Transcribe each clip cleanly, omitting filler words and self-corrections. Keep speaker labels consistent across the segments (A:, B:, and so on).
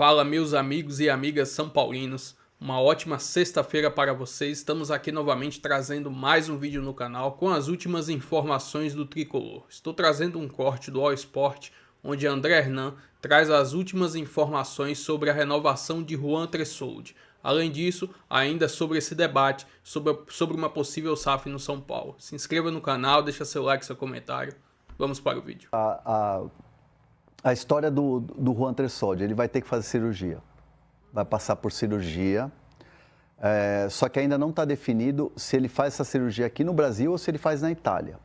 A: Fala, meus amigos e amigas são paulinos, uma ótima sexta-feira para vocês. Estamos aqui novamente trazendo mais um vídeo no canal com as últimas informações do tricolor. Estou trazendo um corte do All Sport, onde André Hernan traz as últimas informações sobre a renovação de Juan Tressoldi. Além disso, ainda sobre esse debate sobre uma possível SAF no São Paulo. Se inscreva no canal, deixa seu like, seu comentário. Vamos para o vídeo.
B: A história do Juan Tressoldi, ele vai ter que fazer cirurgia. Vai passar por cirurgia. Só que ainda não está definido se ele faz essa cirurgia aqui no Brasil ou se ele faz na Itália.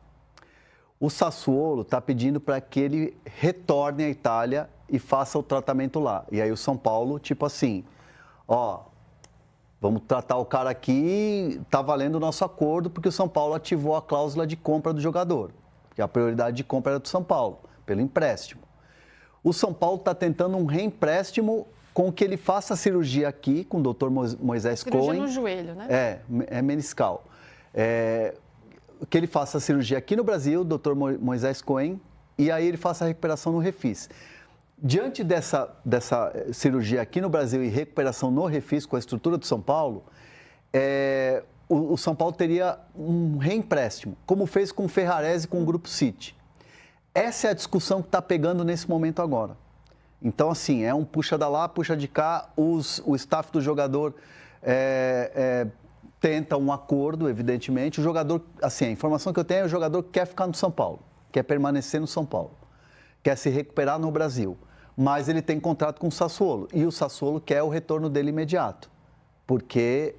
B: O Sassuolo está pedindo para que ele retorne à Itália e faça o tratamento lá. E aí o São Paulo, tipo assim, ó, vamos tratar o cara aqui, tá valendo o nosso acordo, porque o São Paulo ativou a cláusula de compra do jogador. Porque a prioridade de compra era do São Paulo, pelo empréstimo. O São Paulo está tentando um reempréstimo com que ele faça a cirurgia aqui, com o Dr. Moisés Cohen.
C: Cirurgia no joelho, né?
B: É meniscal. Que ele faça a cirurgia aqui no Brasil, Dr. Moisés Cohen, e aí ele faça a recuperação no Refis. Diante dessa cirurgia aqui no Brasil e recuperação no Refis, com a estrutura do São Paulo, o São Paulo teria um reempréstimo, como fez com o Ferrarese e com o Grupo City. Essa é a discussão que está pegando nesse momento agora. Então, assim, é um puxa da lá, puxa de cá, o staff do jogador tenta um acordo, evidentemente. O jogador, assim, a informação que eu tenho é que o jogador quer ficar no São Paulo, quer permanecer no São Paulo, quer se recuperar no Brasil, mas ele tem contrato com o Sassuolo, e o Sassuolo quer o retorno dele imediato, porque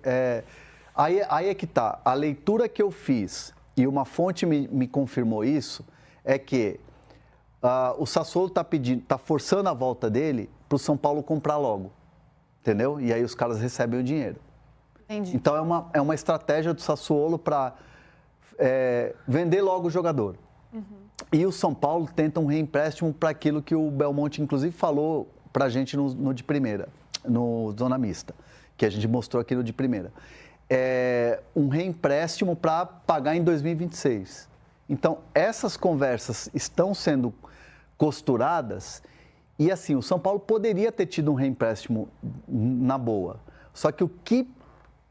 B: aí é que está. A leitura que eu fiz, e uma fonte me confirmou isso, é que o Sassuolo está forçando a volta dele para o São Paulo comprar logo, entendeu? E aí os caras recebem o dinheiro.
C: Entendi.
B: Então é uma estratégia do Sassuolo para vender logo o jogador. Uhum. E o São Paulo tenta um reempréstimo para aquilo que o Belmonte, inclusive, falou para a gente no de primeira, no Zona Mista, que a gente mostrou aqui no de primeira. Um reempréstimo para pagar em 2026. Então, essas conversas estão sendo costuradas e, assim, o São Paulo poderia ter tido um reempréstimo na boa. Só que o que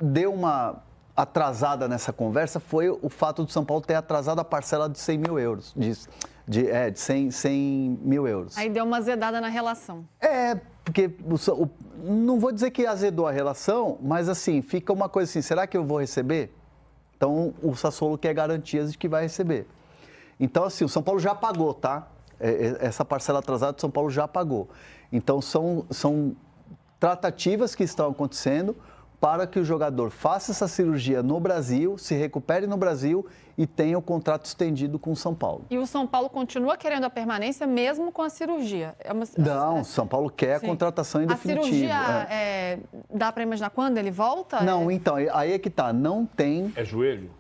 B: deu uma atrasada nessa conversa foi o fato do São Paulo ter atrasado a parcela de 100 mil euros, de 100 mil euros.
C: Aí deu uma azedada na relação.
B: Porque não vou dizer que azedou a relação, mas, assim, fica uma coisa assim, será que eu vou receber? Então, o Sassuolo quer garantias de que vai receber. Então, assim, o São Paulo já pagou, tá? Essa parcela atrasada do São Paulo já pagou. Então, são tratativas que estão acontecendo para que o jogador faça essa cirurgia no Brasil, se recupere no Brasil e tenha o contrato estendido com o São Paulo.
C: E o São Paulo continua querendo a permanência mesmo com a cirurgia?
B: Não, o São Paulo quer a contratação em definitivo.
C: A cirurgia, dá para imaginar quando ele volta?
B: Não, então, aí é que tá, não tem...
D: É joelho?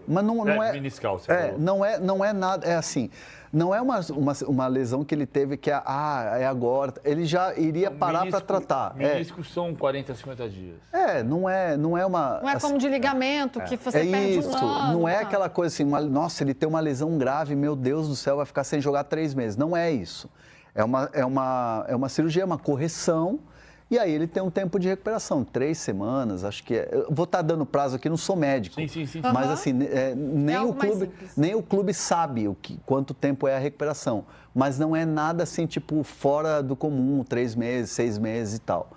B: Mas não é...
D: meniscal, você falou.
B: Não é nada, é assim, não é uma lesão que ele teve que é agora, ele já iria parar para tratar.
D: Meniscos são 40 a 50 dias.
B: Não é uma...
C: Não é como de ligamento, que você perde um ano.
B: Não é aquela coisa assim, nossa, ele tem uma lesão grave, meu Deus do céu, vai ficar sem jogar 3 meses. Não é isso. É uma cirurgia, uma correção. E aí ele tem um tempo de recuperação, 3 semanas, acho que Eu vou estar dando prazo aqui, não sou médico.
D: Sim.
B: Mas assim, nem o clube sabe quanto tempo é a recuperação. Mas não é nada assim, tipo, fora do comum, 3 meses, 6 meses e tal.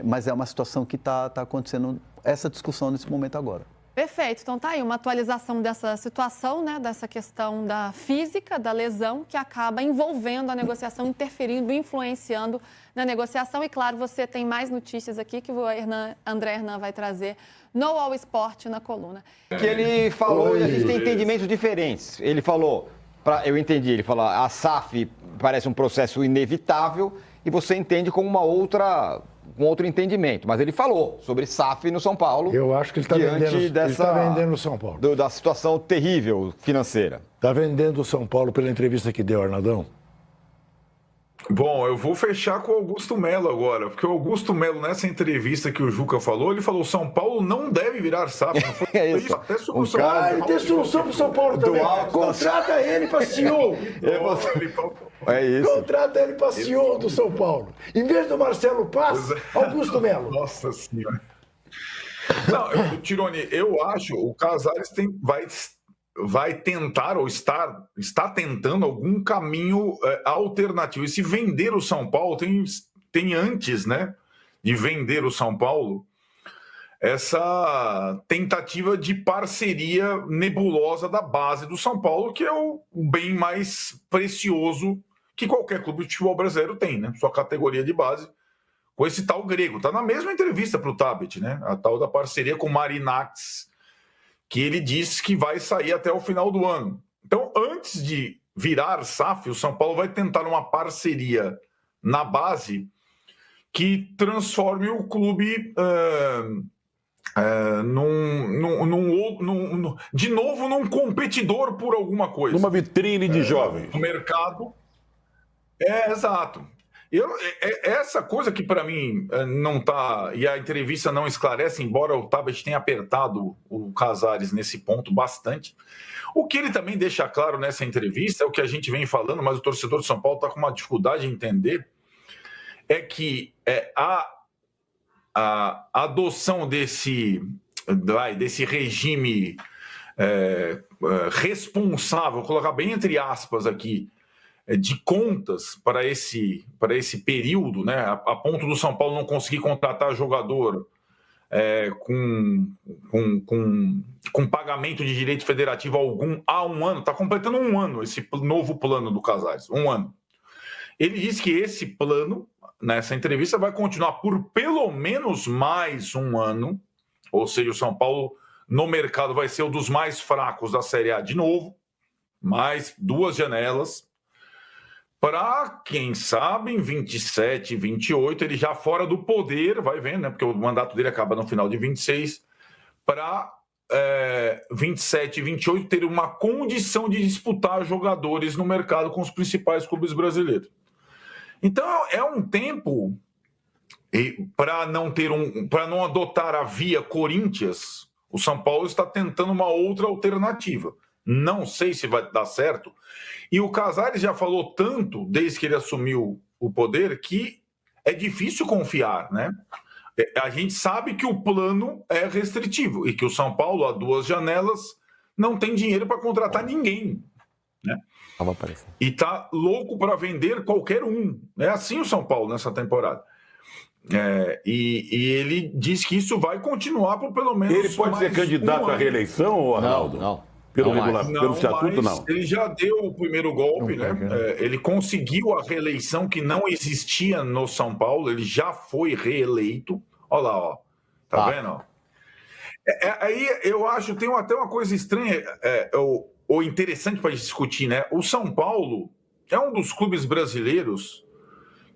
B: Mas é uma situação que está acontecendo, essa discussão nesse momento agora.
C: Perfeito. Então tá aí uma atualização dessa situação, né, dessa questão da física, da lesão, que acaba envolvendo a negociação, interferindo, influenciando na negociação. E claro, você tem mais notícias aqui que o André Hernan vai trazer no All Sport, na coluna.
E: Que ele falou e a gente tem entendimentos diferentes. Ele falou, eu entendi, ele falou, a SAF parece um processo inevitável e você entende como um outro entendimento, mas ele falou sobre SAF no São Paulo.
F: Eu acho que ele está vendendo o São Paulo.
E: Da situação terrível financeira.
F: Está vendendo o São Paulo pela entrevista que deu, Arnaldão.
G: Bom, eu vou fechar com o Augusto Melo agora, porque o Augusto Melo, nessa entrevista que o Juca falou, ele falou: São Paulo não deve virar SAF. Não foi isso. Até solução.
F: Ele tem solução pro São Paulo também. Contrata ele para CEO.
E: É isso.
F: Contrata ele para CEO do São Paulo. Em vez do Marcelo Paz, Augusto Melo.
G: Nossa Senhora. Não, Tironi, eu acho o Casares vai tentar ou está tentando algum caminho alternativo. E se vender o São Paulo, tem antes, né, de vender o São Paulo, essa tentativa de parceria nebulosa da base do São Paulo, que é o bem mais precioso que qualquer clube de futebol brasileiro tem, né? Sua categoria de base, com esse tal grego. Está na mesma entrevista para o Tabet, né? A tal da parceria com o Marinax, que ele disse que vai sair até o final do ano. Então, antes de virar SAF, o São Paulo vai tentar uma parceria na base que transforme o clube de novo num competidor por alguma coisa.
H: Numa vitrine de jovens.
G: O mercado. Exato. Essa coisa que para mim não está, e a entrevista não esclarece, embora o Tabet tenha apertado o Casares nesse ponto bastante. O que ele também deixa claro nessa entrevista é o que a gente vem falando, mas o torcedor de São Paulo está com uma dificuldade em entender, é que a adoção desse regime responsável, vou colocar bem entre aspas aqui, de contas para esse período, né, a ponto do São Paulo não conseguir contratar jogador com pagamento de direito federativo algum há um ano, está completando um ano esse novo plano do Casares, um ano. Ele diz que esse plano, nessa entrevista, vai continuar por pelo menos mais um ano, ou seja, o São Paulo no mercado vai ser um dos mais fracos da Série A de novo, mais 2 janelas, para, quem sabe, em 27, 28, ele já fora do poder, vai vendo, né? Porque o mandato dele acaba no final de 26, para 27 e 28 ter uma condição de disputar jogadores no mercado com os principais clubes brasileiros. Então, é um tempo para não adotar a via Corinthians, o São Paulo está tentando uma outra alternativa. Não sei se vai dar certo. E o Casares já falou tanto, desde que ele assumiu o poder, que é difícil confiar, né? A gente sabe que o plano é restritivo e que o São Paulo, a 2 janelas, não tem dinheiro para contratar ninguém, né? E está louco para vender qualquer um. É assim o São Paulo nessa temporada. E ele diz que isso vai continuar por pelo menos.
H: Ele pode ser candidato à reeleição, Arnaldo?
E: Não.
H: Pelo estatuto, não.
G: Ele já deu o primeiro golpe, né? Ele conseguiu a reeleição que não existia no São Paulo, ele já foi reeleito. Olha lá, ó. Tá vendo? Aí eu acho, tem até uma coisa estranha, ou interessante para discutir, né? O São Paulo é um dos clubes brasileiros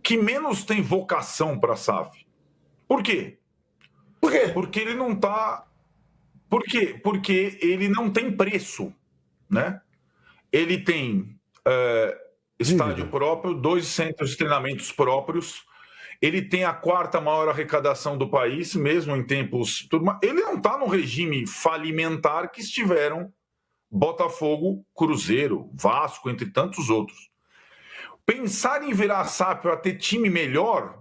G: que menos tem vocação para a SAF. Por quê? Porque ele não está. Por quê? Porque ele não tem preço, né? Ele tem estádio próprio, 2 centros de treinamentos próprios, ele tem a 4ª maior arrecadação do país, mesmo em tempos... Ele não está no regime falimentar que estiveram Botafogo, Cruzeiro, Vasco, entre tantos outros. Pensar em virar SAF para ter time melhor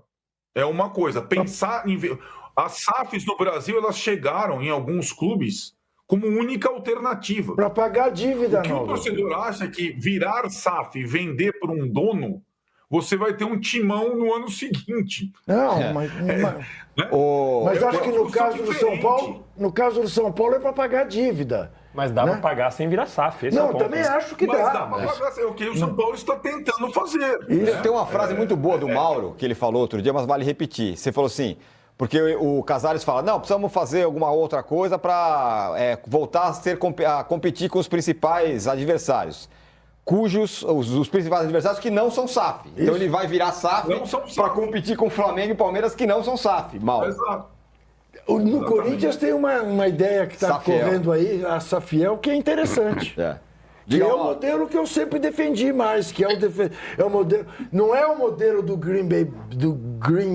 G: é uma coisa. Pensar em... As SAFs no Brasil, elas chegaram em alguns clubes como única alternativa.
F: Para pagar a dívida,
G: não. O que o torcedor acha que virar SAF e vender para um dono, você vai ter um timão no ano seguinte.
F: Não, mas acho que no caso do São Paulo, é para pagar a dívida.
D: Mas dá para pagar sem virar SAF.
F: Também acho que dá.
G: Mas é o que o São Paulo está tentando fazer.
E: Tem uma frase muito boa do Mauro, que ele falou outro dia, mas vale repetir. Você falou assim... Porque o Casares fala, não, precisamos fazer alguma outra coisa para voltar a competir com os principais adversários, os principais adversários que não são SAF. Isso. Então ele vai virar SAF para competir com o Flamengo e Palmeiras que não são SAF.
G: Exato.
F: No Corinthians tem uma ideia que está correndo aí, a Safiel, que é interessante. Que é o modelo que eu sempre defendi mais, que é o modelo. Não é o modelo do Green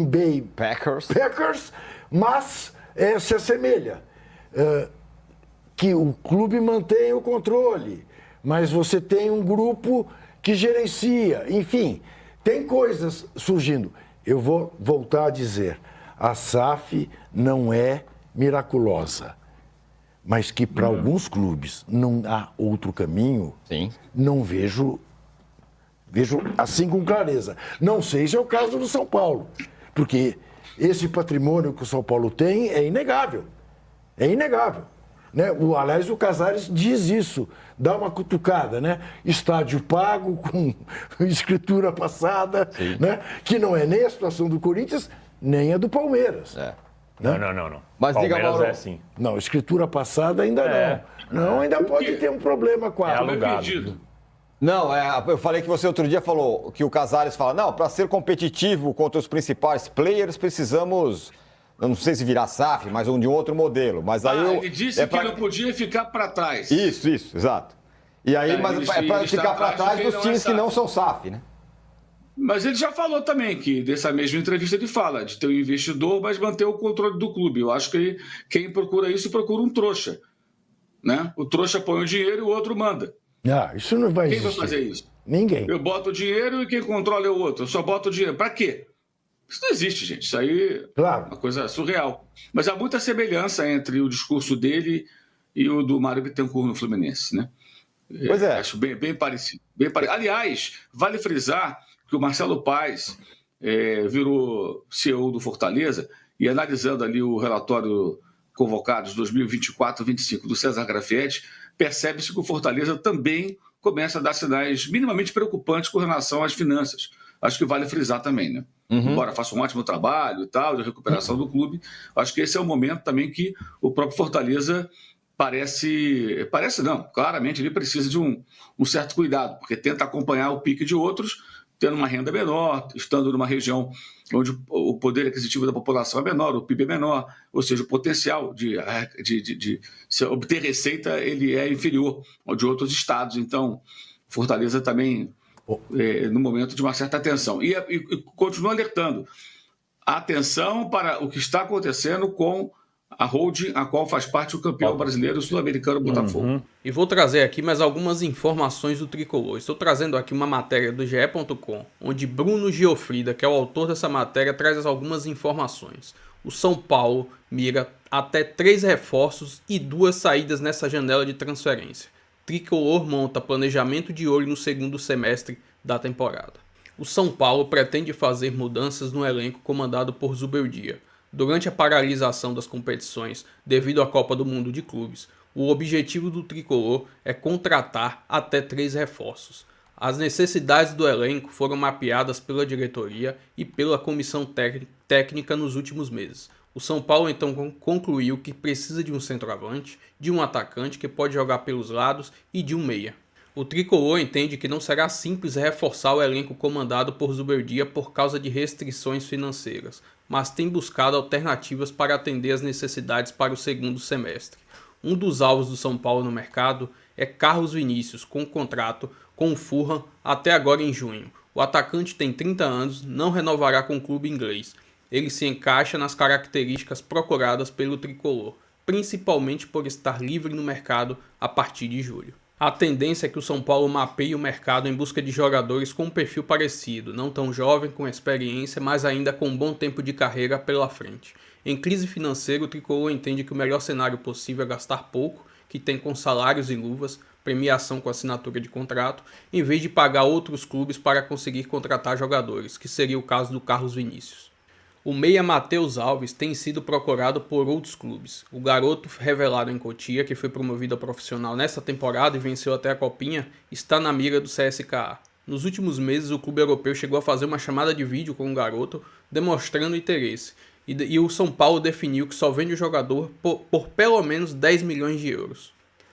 F: Bay Packers, mas se assemelha. Que o clube mantém o controle, mas você tem um grupo que gerencia. Enfim, tem coisas surgindo. Eu vou voltar a dizer, a SAF não é miraculosa, mas que para alguns clubes não há outro caminho,
E: Sim.
F: não vejo assim com clareza. Não sei se é o caso do São Paulo, porque esse patrimônio que o São Paulo tem é inegável. É inegável. Né? Aliás, o Casares diz isso, dá uma cutucada, né? Estádio pago, com escritura passada, né? Que não é nem a situação do Corinthians, nem a do Palmeiras.
E: É.
F: Né?
D: Não.
E: Mas diga,
D: Palmeiras
E: Mauro.
D: é assim.
F: Não, escritura passada ainda não. Não, ainda pode ter um problema com a...
D: É alugado.
E: Não, eu falei que você outro dia falou que o Casares fala, não, para ser competitivo contra os principais players, precisamos, eu não sei se virar SAF, mas de um outro modelo. Mas aí
I: ele disse que não podia ficar para trás.
E: Isso, exato. E aí, mas é para ficar para trás dos times que não são SAF, né?
I: Mas ele já falou também que, dessa mesma entrevista, ele fala de ter um investidor, mas manter o controle do clube. Eu acho que quem procura isso procura um trouxa. Né? O trouxa põe o dinheiro e o outro manda.
F: Isso não vai
I: Quem
F: existir.
I: vai fazer isso?
F: Ninguém.
I: Eu boto o dinheiro e quem controla é o outro. Eu só boto o dinheiro. Para quê? Isso não existe, gente. Isso aí é uma coisa surreal. Mas há muita semelhança entre o discurso dele e o do Mário Bittencourt no Fluminense. Né?
E: Pois é.
I: Acho bem parecido. Aliás, vale frisar que o Marcelo Paes virou CEO do Fortaleza e analisando ali o relatório Convocados 2024-25 do César Grafietti, percebe-se que o Fortaleza também começa a dar sinais minimamente preocupantes com relação às finanças. Acho que vale frisar também, né? Embora faça um ótimo trabalho e tal, de recuperação do clube, acho que esse é o momento também que o próprio Fortaleza claramente ele precisa de um certo cuidado, porque tenta acompanhar o pique de outros, tendo uma renda menor, estando numa região onde o poder aquisitivo da população é menor, o PIB é menor, ou seja, o potencial de obter receita ele é inferior ao de outros estados. Então, Fortaleza também, no momento de uma certa atenção. E continua alertando. Atenção para o que está acontecendo com a holding, a qual faz parte o campeão brasileiro sul-americano Botafogo.
A: E vou trazer aqui mais algumas informações do Tricolor. Estou trazendo aqui uma matéria do GE.com, onde Bruno Giofrida, que é o autor dessa matéria, traz algumas informações. O São Paulo mira até 3 reforços e 2 saídas nessa janela de transferência. Tricolor monta planejamento de olho no segundo semestre da temporada. O São Paulo pretende fazer mudanças no elenco comandado por Zubeldia. Durante a paralisação das competições devido à Copa do Mundo de Clubes, o objetivo do Tricolor é contratar até 3 reforços. As necessidades do elenco foram mapeadas pela diretoria e pela comissão técnica nos últimos meses. O São Paulo então concluiu que precisa de um centroavante, de um atacante que pode jogar pelos lados e de um meia. O Tricolor entende que não será simples reforçar o elenco comandado por Zubeldia por causa de restrições financeiras, mas tem buscado alternativas para atender as necessidades para o segundo semestre. Um dos alvos do São Paulo no mercado é Carlos Vinícius, com contrato com o Fulham até agora em junho. O atacante tem 30 anos, não renovará com o clube inglês. Ele se encaixa nas características procuradas pelo Tricolor, principalmente por estar livre no mercado a partir de julho. A tendência é que o São Paulo mapeie o mercado em busca de jogadores com um perfil parecido, não tão jovem, com experiência, mas ainda com um bom tempo de carreira pela frente. Em crise financeira, o Tricolor entende que o melhor cenário possível é gastar pouco, que tem com salários e luvas, premiação com assinatura de contrato, em vez de pagar outros clubes para conseguir contratar jogadores, que seria o caso do Carlos Vinícius. O meia Matheus Alves tem sido procurado por outros clubes. O garoto revelado em Cotia, que foi promovido a profissional nesta temporada e venceu até a Copinha, está na mira do CSKA. Nos últimos meses, o clube europeu chegou a fazer uma chamada de vídeo com o garoto, demonstrando interesse. E o São Paulo definiu que só vende o jogador por pelo menos 10 milhões de euros.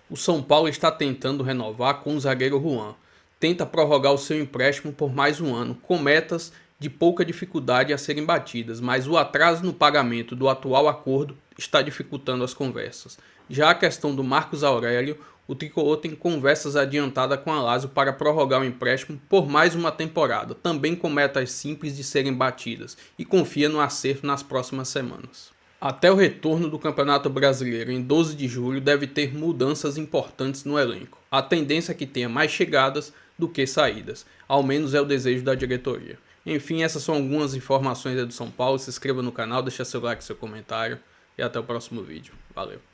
A: O São Paulo está tentando renovar com o zagueiro Juan. Tenta prorrogar o seu empréstimo por mais um ano, com metas de pouca dificuldade a serem batidas, mas o atraso no pagamento do atual acordo está dificultando as conversas. Já a questão do Marcos Aurélio, o Tricolor tem conversas adiantadas com a Lazio para prorrogar o empréstimo por mais uma temporada, também com metas simples de serem batidas, e confia no acerto nas próximas semanas. Até o retorno do Campeonato Brasileiro em 12 de julho deve ter mudanças importantes no elenco. A tendência é que tenha mais chegadas do que saídas, ao menos é o desejo da diretoria. Enfim, essas são algumas informações do São Paulo. Se inscreva no canal, deixa seu like, seu comentário e até o próximo vídeo. Valeu!